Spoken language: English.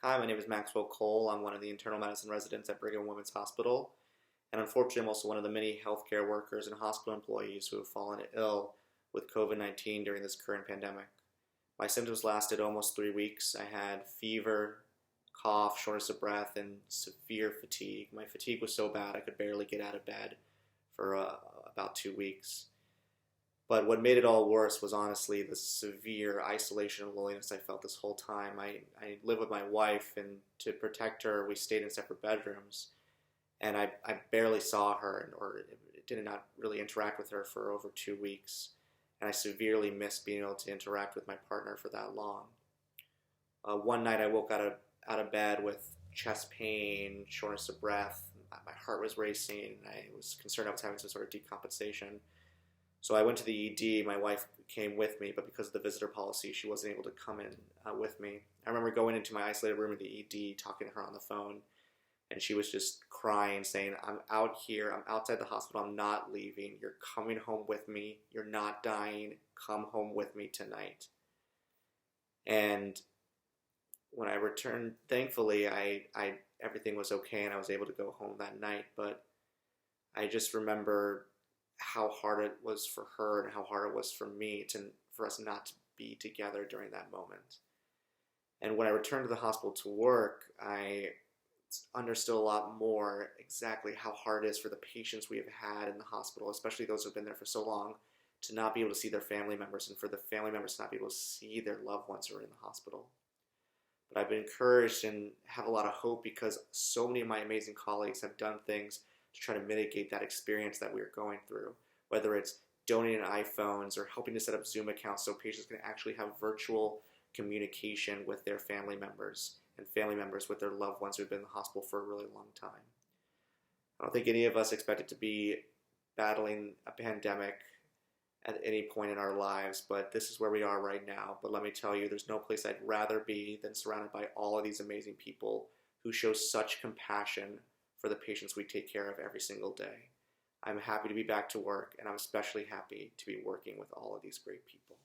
Hi, my name is Maxwell Coll. I'm one of the internal medicine residents at Brigham Women's Hospital, and unfortunately, I'm also one of the many healthcare workers and hospital employees who have fallen ill with COVID-19 during this current pandemic. My symptoms lasted almost 3 weeks. I had fever, cough, shortness of breath, and severe fatigue. My fatigue was so bad I could barely get out of bed for about 2 weeks. But what made it all worse was honestly the severe isolation and loneliness I felt this whole time. I lived with my wife, and to protect her, we stayed in separate bedrooms. And I barely saw her or did not really interact with her for over 2 weeks. And I severely missed being able to interact with my partner for that long. One night I woke out of bed with chest pain, shortness of breath. My heart was racing. I was concerned I was having some sort of decompensation. So I went to the ED. My wife came with me, but because of the visitor policy, she wasn't able to come in with me. I remember going into my isolated room at the ED, talking to her on the phone, and she was just crying, saying, "I'm out here. I'm outside the hospital. I'm not leaving. You're coming home with me. You're not dying. Come home with me tonight." And when I returned, thankfully, everything was okay, and I was able to go home that night. But I just remember how hard it was for her and how hard it was for me for us not to be together during that moment. And when I returned to the hospital to work, I understood a lot more exactly how hard it is for the patients we have had in the hospital, especially those who have been there for so long, to not be able to see their family members, and for the family members to not be able to see their loved ones who are in the hospital. But I've been encouraged and have a lot of hope because so many of my amazing colleagues have done things to try to mitigate that experience that we are going through, whether it's donating iPhones or helping to set up Zoom accounts so patients can actually have virtual communication with their family members and family members with their loved ones who have been in the hospital for a really long time. I don't think any of us expected to be battling a pandemic at any point in our lives, but this is where we are right now. But let me tell you, there's no place I'd rather be than surrounded by all of these amazing people who show such compassion for the patients we take care of every single day. I'm happy to be back to work, and I'm especially happy to be working with all of these great people.